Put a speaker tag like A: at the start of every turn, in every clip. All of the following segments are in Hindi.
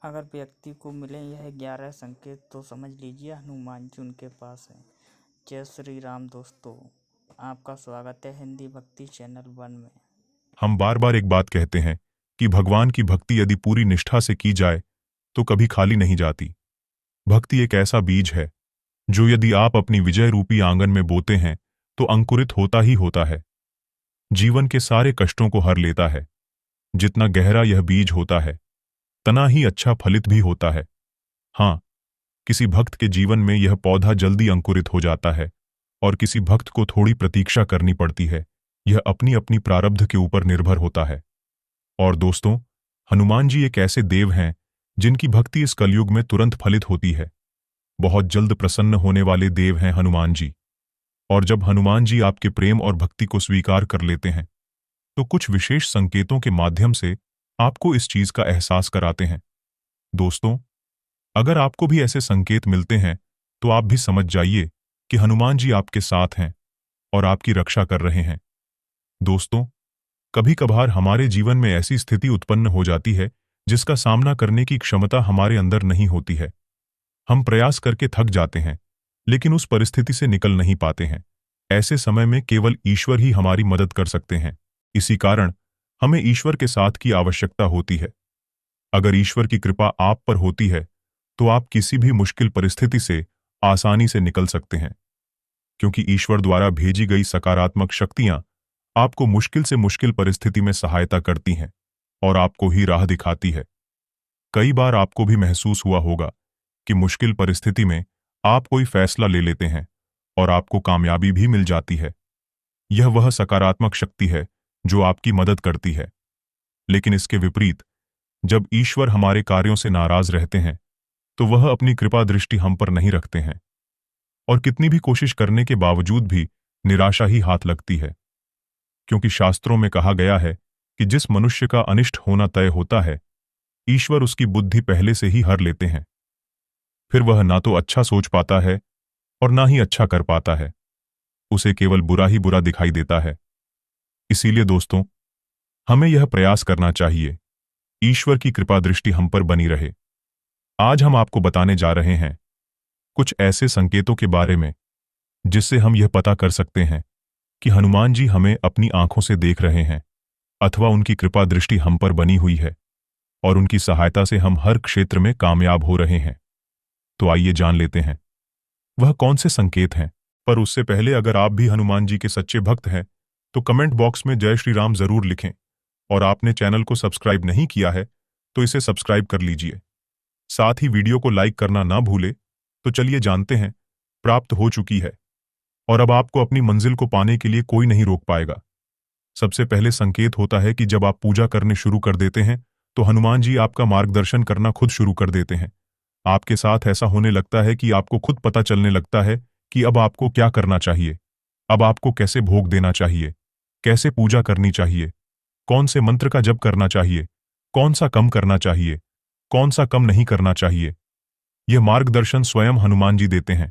A: अगर व्यक्ति को मिले यह 11 संकेत तो समझ लीजिए हनुमान जी उनके पास हैं। जय श्री राम दोस्तों, आपका स्वागत है हिंदी भक्ति चैनल 1 में।
B: हम बार बार एक बात कहते हैं कि भगवान की भक्ति यदि पूरी निष्ठा से की जाए तो कभी खाली नहीं जाती। भक्ति एक ऐसा बीज है जो यदि आप अपनी विजय रूपी आंगन में बोते हैं तो अंकुरित होता ही होता है। जीवन के सारे कष्टों को हर लेता है। जितना गहरा यह बीज होता है तना ही अच्छा फलित भी होता है। हाँ, किसी भक्त के जीवन में यह पौधा जल्दी अंकुरित हो जाता है और किसी भक्त को थोड़ी प्रतीक्षा करनी पड़ती है। यह अपनी अपनी प्रारब्ध के ऊपर निर्भर होता है। और दोस्तों, हनुमान जी एक ऐसे देव हैं जिनकी भक्ति इस कलयुग में तुरंत फलित होती है। बहुत जल्द प्रसन्न होने वाले देव हैं हनुमान जी। और जब हनुमान जी आपके प्रेम और भक्ति को स्वीकार कर लेते हैं तो कुछ विशेष संकेतों के माध्यम से आपको इस चीज का एहसास कराते हैं। दोस्तों, अगर आपको भी ऐसे संकेत मिलते हैं तो आप भी समझ जाइए कि हनुमान जी आपके साथ हैं और आपकी रक्षा कर रहे हैं। दोस्तों, कभी कभार हमारे जीवन में ऐसी स्थिति उत्पन्न हो जाती है जिसका सामना करने की क्षमता हमारे अंदर नहीं होती है। हम प्रयास करके थक जाते हैं लेकिन उस परिस्थिति से निकल नहीं पाते हैं। ऐसे समय में केवल ईश्वर ही हमारी मदद कर सकते हैं। इसी कारण हमें ईश्वर के साथ की आवश्यकता होती है। अगर ईश्वर की कृपा आप पर होती है तो आप किसी भी मुश्किल परिस्थिति से आसानी से निकल सकते हैं, क्योंकि ईश्वर द्वारा भेजी गई सकारात्मक शक्तियां आपको मुश्किल से मुश्किल परिस्थिति में सहायता करती हैं और आपको ही राह दिखाती है। कई बार आपको भी महसूस हुआ होगा कि मुश्किल परिस्थिति में आप कोई फैसला ले लेते हैं और आपको कामयाबी भी मिल जाती है। यह वह सकारात्मक शक्ति है जो आपकी मदद करती है। लेकिन इसके विपरीत, जब ईश्वर हमारे कार्यों से नाराज रहते हैं तो वह अपनी कृपा दृष्टि हम पर नहीं रखते हैं और कितनी भी कोशिश करने के बावजूद भी निराशा ही हाथ लगती है। क्योंकि शास्त्रों में कहा गया है कि जिस मनुष्य का अनिष्ट होना तय होता है, ईश्वर उसकी बुद्धि पहले से ही हर लेते हैं। फिर वह ना तो अच्छा सोच पाता है और ना ही अच्छा कर पाता है। उसे केवल बुरा ही बुरा दिखाई देता है। इसीलिए दोस्तों, हमें यह प्रयास करना चाहिए ईश्वर की कृपा दृष्टि हम पर बनी रहे। आज हम आपको बताने जा रहे हैं कुछ ऐसे संकेतों के बारे में जिससे हम यह पता कर सकते हैं कि हनुमान जी हमें अपनी आंखों से देख रहे हैं अथवा उनकी कृपा दृष्टि हम पर बनी हुई है और उनकी सहायता से हम हर क्षेत्र में कामयाब हो रहे हैं। तो आइए जान लेते हैं वह कौन से संकेत हैं। पर उससे पहले, अगर आप भी हनुमान जी के सच्चे भक्त हैं तो कमेंट बॉक्स में जय श्री राम जरूर लिखें। और आपने चैनल को सब्सक्राइब नहीं किया है तो इसे सब्सक्राइब कर लीजिए। साथ ही वीडियो को लाइक करना ना भूले। तो चलिए जानते हैं। प्राप्त हो चुकी है और अब आपको अपनी मंजिल को पाने के लिए कोई नहीं रोक पाएगा। सबसे पहले संकेत होता है कि जब आप पूजा करने शुरू कर देते हैं तो हनुमान जी आपका मार्गदर्शन करना खुद शुरू कर देते हैं। आपके साथ ऐसा होने लगता है कि आपको खुद पता चलने लगता है कि अब आपको क्या करना चाहिए, अब आपको कैसे भोग देना चाहिए, कैसे पूजा करनी चाहिए, कौन से मंत्र का जप करना चाहिए, कौन सा कम करना चाहिए, कौन सा कम नहीं करना चाहिए। यह मार्गदर्शन स्वयं हनुमान जी देते हैं।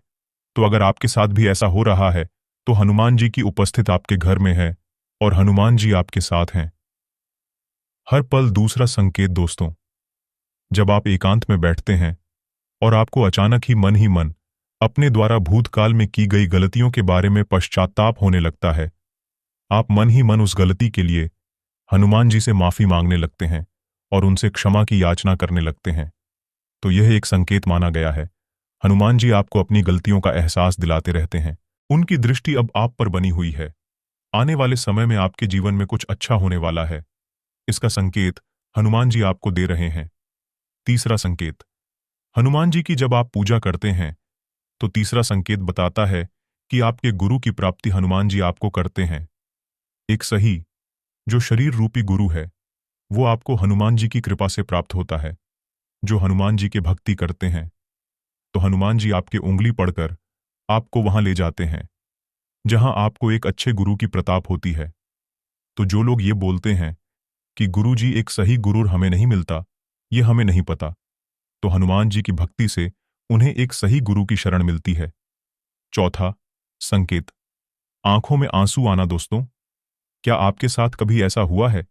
B: तो अगर आपके साथ भी ऐसा हो रहा है तो हनुमान जी की उपस्थित आपके घर में है और हनुमान जी आपके साथ हैं हर पल। दूसरा संकेत दोस्तों, जब आप एकांत में बैठते हैं और आपको अचानक ही मन अपने द्वारा भूतकाल में की गई गलतियों के बारे में पश्चाताप होने लगता है। आप मन ही मन उस गलती के लिए हनुमान जी से माफी मांगने लगते हैं और उनसे क्षमा की याचना करने लगते हैं। तो यह एक संकेत माना गया है। हनुमान जी आपको अपनी गलतियों का एहसास दिलाते रहते हैं। उनकी दृष्टि अब आप पर बनी हुई है। आने वाले समय में आपके जीवन में कुछ अच्छा होने वाला है। इसका संकेत हनुमान जी आपको दे रहे हैं। तीसरा संकेत, हनुमान जी की जब आप पूजा करते हैं तो तीसरा संकेत बताता है कि आपके गुरु की प्राप्ति हनुमान जी आपको करते हैं। एक सही जो शरीर रूपी गुरु है वो आपको हनुमान जी की कृपा से प्राप्त होता है। जो हनुमान जी के भक्ति करते हैं तो हनुमान जी आपके उंगली पड़कर आपको वहां ले जाते हैं जहां आपको एक अच्छे गुरु की प्रताप होती है। तो जो लोग ये बोलते हैं कि गुरु जी एक सही गुरु हमें नहीं मिलता, ये हमें नहीं पता, तो हनुमान जी की भक्ति से उन्हें एक सही गुरु की शरण मिलती है। चौथा संकेत, आंखों में आंसू आना। दोस्तों, क्या आपके साथ कभी ऐसा हुआ है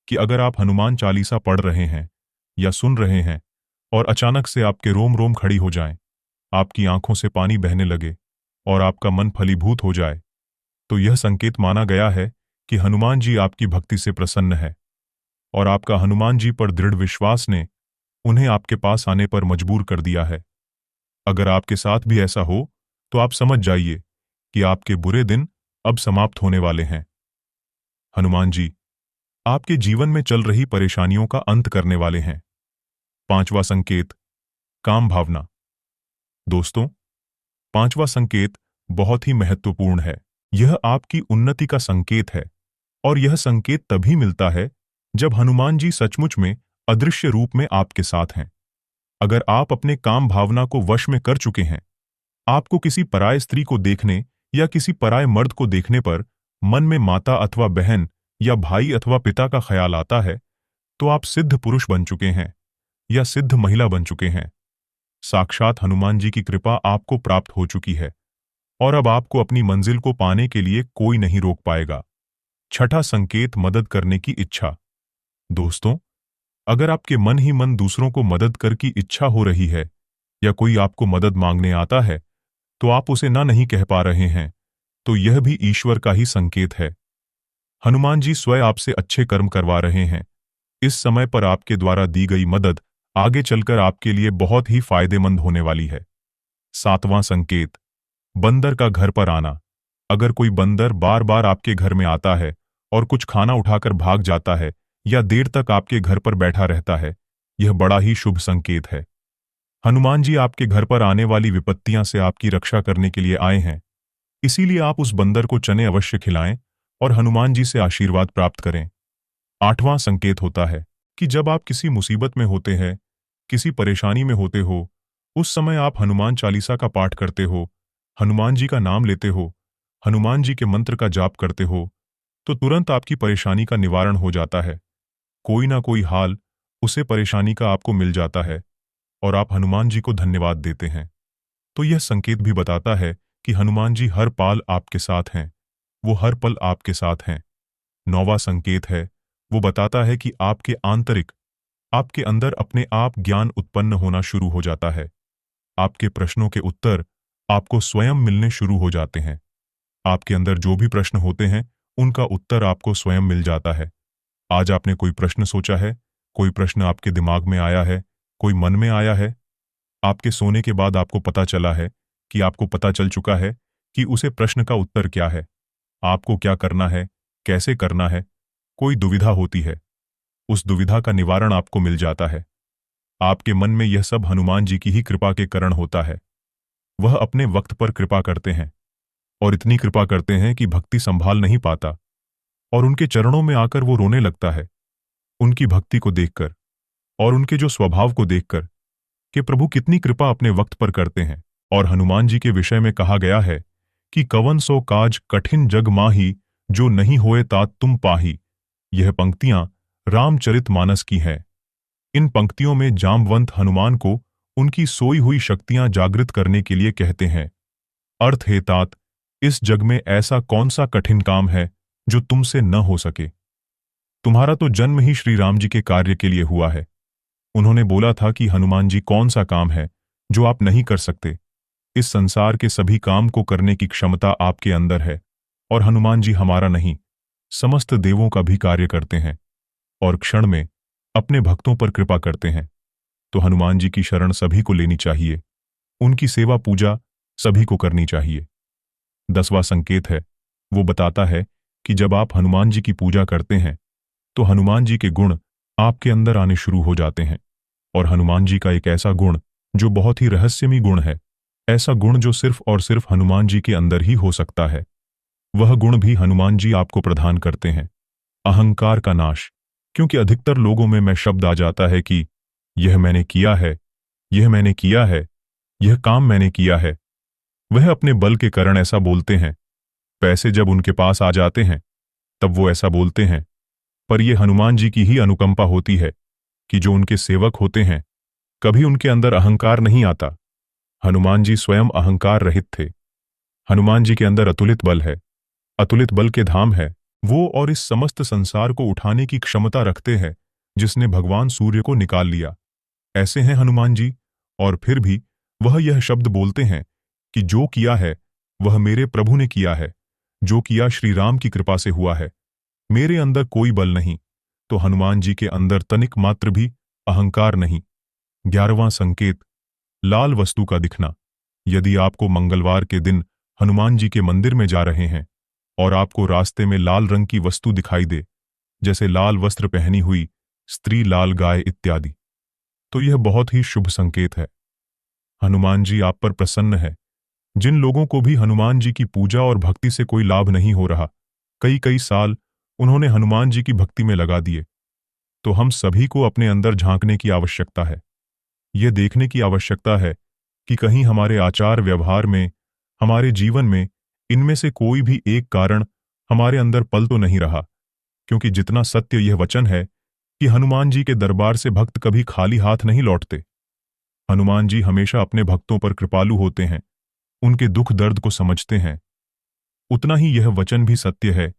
B: कि अगर आप हनुमान चालीसा पढ़ रहे हैं या सुन रहे हैं और अचानक से आपके रोम रोम खड़ी हो जाएं, आपकी आंखों से पानी बहने लगे और आपका मन फलीभूत हो जाए, तो यह संकेत माना गया है कि हनुमान जी आपकी भक्ति से प्रसन्न है और आपका हनुमान जी पर दृढ़ विश्वास ने उन्हें आपके पास आने पर मजबूर कर दिया है। अगर आपके साथ भी ऐसा हो तो आप समझ जाइए कि आपके बुरे दिन अब समाप्त होने वाले हैं। हनुमान जी आपके जीवन में चल रही परेशानियों का अंत करने वाले हैं। पांचवा संकेत, काम भावना। दोस्तों, पांचवा संकेत बहुत ही महत्वपूर्ण है। यह आपकी उन्नति का संकेत है और यह संकेत तभी मिलता है जब हनुमान जी सचमुच में अदृश्य रूप में आपके साथ हैं। अगर आप अपने काम भावना को वश में कर चुके हैं, आपको किसी पराय स्त्री को देखने या किसी पराय मर्द को देखने पर मन में माता अथवा बहन या भाई अथवा पिता का ख्याल आता है, तो आप सिद्ध पुरुष बन चुके हैं या सिद्ध महिला बन चुके हैं। साक्षात हनुमान जी की कृपा आपको प्राप्त हो चुकी है और अब आपको अपनी मंजिल को पाने के लिए कोई नहीं रोक पाएगा। छठा संकेत, मदद करने की इच्छा। दोस्तों, अगर आपके मन ही मन दूसरों को मदद कर की इच्छा हो रही है या कोई आपको मदद मांगने आता है तो आप उसे ना नहीं कह पा रहे हैं, तो यह भी ईश्वर का ही संकेत है। हनुमान जी स्वयं आपसे अच्छे कर्म करवा रहे हैं। इस समय पर आपके द्वारा दी गई मदद आगे चलकर आपके लिए बहुत ही फायदेमंद होने वाली है। सातवां संकेत, बंदर का घर पर आना। अगर कोई बंदर बार बार आपके घर में आता है और कुछ खाना उठाकर भाग जाता है या देर तक आपके घर पर बैठा रहता है, यह बड़ा ही शुभ संकेत है। हनुमान जी आपके घर पर आने वाली विपत्तियां से आपकी रक्षा करने के लिए आए हैं। इसीलिए आप उस बंदर को चने अवश्य खिलाएं और हनुमान जी से आशीर्वाद प्राप्त करें। आठवां संकेत होता है कि जब आप किसी मुसीबत में होते हैं, किसी परेशानी में होते हो, उस समय आप हनुमान चालीसा का पाठ करते हो, हनुमान जी का नाम लेते हो, हनुमान जी के मंत्र का जाप करते हो, तो तुरंत आपकी परेशानी का निवारण हो जाता है। कोई ना कोई हाल उसे परेशानी का आपको मिल जाता है और आप हनुमान जी को धन्यवाद देते हैं। तो यह संकेत भी बताता है कि हनुमान जी हर पाल आपके साथ हैं, वो हर पल आपके साथ हैं। नौवां संकेत है, वो बताता है कि आपके आंतरिक, आपके अंदर अपने आप ज्ञान उत्पन्न होना शुरू हो जाता है। आपके प्रश्नों के उत्तर आपको स्वयं मिलने शुरू हो जाते हैं। आपके अंदर जो भी प्रश्न होते हैं, उनका उत्तर आपको स्वयं मिल जाता है। आज आपने कोई प्रश्न सोचा है, कोई प्रश्न आपके दिमाग में आया है, कोई मन में आया है, आपके सोने के बाद आपको पता चला है कि आपको पता चल चुका है कि उसे प्रश्न का उत्तर क्या है, आपको क्या करना है, कैसे करना है, कोई दुविधा होती है, उस दुविधा का निवारण आपको मिल जाता है। आपके मन में यह सब हनुमान जी की ही कृपा के कारण होता है। वह अपने वक्त पर कृपा करते हैं और इतनी कृपा करते हैं कि भक्ति संभाल नहीं पाता और उनके चरणों में आकर वो रोने लगता है, उनकी भक्ति को देखकर और उनके जो स्वभाव को देखकर कि प्रभु कितनी कृपा अपने वक्त पर करते हैं। और हनुमान जी के विषय में कहा गया है कि कवन सो काज कठिन जग माही, जो नहीं होए तात तुम पाही। यह पंक्तियां रामचरितमानस की हैं। इन पंक्तियों में जाम्बवंत हनुमान को उनकी सोई हुई शक्तियां जागृत करने के लिए कहते हैं। अर्थ है, तात, इस जग में ऐसा कौन सा कठिन काम है जो तुमसे न हो सके। तुम्हारा तो जन्म ही श्री राम जी के कार्य के लिए हुआ है। उन्होंने बोला था कि हनुमान जी कौन सा काम है जो आप नहीं कर सकते। इस संसार के सभी काम को करने की क्षमता आपके अंदर है और हनुमान जी हमारा नहीं, समस्त देवों का भी कार्य करते हैं और क्षण में अपने भक्तों पर कृपा करते हैं। तो हनुमान जी की शरण सभी को लेनी चाहिए, उनकी सेवा पूजा सभी को करनी चाहिए। 10वां संकेत है, वो बताता है कि जब आप हनुमान जी की पूजा करते हैं तो हनुमान जी के गुण आपके अंदर आने शुरू हो जाते हैं। और हनुमान जी का एक ऐसा गुण जो बहुत ही रहस्यमयी गुण है, ऐसा गुण जो सिर्फ और सिर्फ हनुमान जी के अंदर ही हो सकता है, वह गुण भी हनुमान जी आपको प्रदान करते हैं, अहंकार का नाश। क्योंकि अधिकतर लोगों में मैं शब्द आ जाता है कि यह मैंने किया है, यह मैंने किया है, यह काम मैंने किया है। वह अपने बल के कारण ऐसा बोलते हैं। पैसे जब उनके पास आ जाते हैं तब वो ऐसा बोलते हैं। पर यह हनुमान जी की ही अनुकंपा होती है कि जो उनके सेवक होते हैं, कभी उनके अंदर अहंकार नहीं आता। हनुमान जी स्वयं अहंकार रहित थे। हनुमान जी के अंदर अतुलित बल है, अतुलित बल के धाम है वो, और इस समस्त संसार को उठाने की क्षमता रखते हैं जिसने भगवान सूर्य को निकाल लिया। ऐसे हैं हनुमान जी, और फिर भी वह यह शब्द बोलते हैं कि जो किया है वह मेरे प्रभु ने किया है, जो किया श्री राम की कृपा से हुआ है, मेरे अंदर कोई बल नहीं। तो हनुमान जी के अंदर तनिक मात्र भी अहंकार नहीं। 11वां संकेत, लाल वस्तु का दिखना। यदि आपको मंगलवार के दिन हनुमान जी के मंदिर में जा रहे हैं और आपको रास्ते में लाल रंग की वस्तु दिखाई दे, जैसे लाल वस्त्र पहनी हुई स्त्री, लाल गाय इत्यादि, तो यह बहुत ही शुभ संकेत है। हनुमान जी आप पर प्रसन्न है। जिन लोगों को भी हनुमान जी की पूजा और भक्ति से कोई लाभ नहीं हो रहा, कई कई साल उन्होंने हनुमान जी की भक्ति में लगा दिए, तो हम सभी को अपने अंदर झांकने की आवश्यकता है। यह देखने की आवश्यकता है कि कहीं हमारे आचार व्यवहार में, हमारे जीवन में इनमें से कोई भी एक कारण हमारे अंदर पल तो नहीं रहा। क्योंकि जितना सत्य यह वचन है कि हनुमान जी के दरबार से भक्त कभी खाली हाथ नहीं लौटते। हनुमान जी हमेशा अपने भक्तों पर कृपालु होते हैं, उनके दुख दर्द को समझते हैं। उतना ही यह वचन भी सत्य है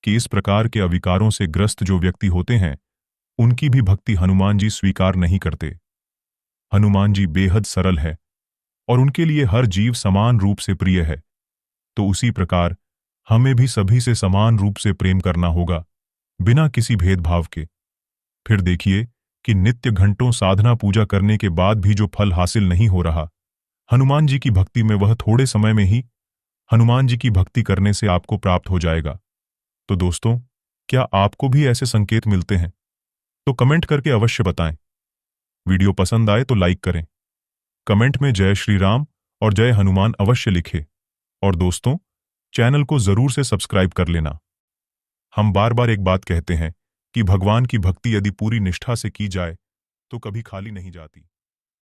B: कि इस प्रकार के अविकारों से ग्रस्त जो व्यक्ति होते हैं, उनकी भी भक्ति हनुमान जी स्वीकार नहीं करते। हनुमान जी बेहद सरल है और उनके लिए हर जीव समान रूप से प्रिय है। तो उसी प्रकार हमें भी सभी से समान रूप से प्रेम करना होगा, बिना किसी भेदभाव के। फिर देखिए कि नित्य घंटों साधना पूजा करने के बाद भी जो फल हासिल नहीं हो रहा, हनुमान जी की भक्ति में वह थोड़े समय में ही हनुमान जी की भक्ति करने से आपको प्राप्त हो जाएगा। तो दोस्तों, क्या आपको भी ऐसे संकेत मिलते हैं? तो कमेंट करके अवश्य बताएं। वीडियो पसंद आए तो लाइक करें। कमेंट में जय श्री राम और जय हनुमान अवश्य लिखें। और दोस्तों, चैनल को जरूर से सब्सक्राइब कर लेना। हम बार बार एक बात कहते हैं कि भगवान की भक्ति यदि पूरी निष्ठा से की जाए तो कभी खाली नहीं जाती।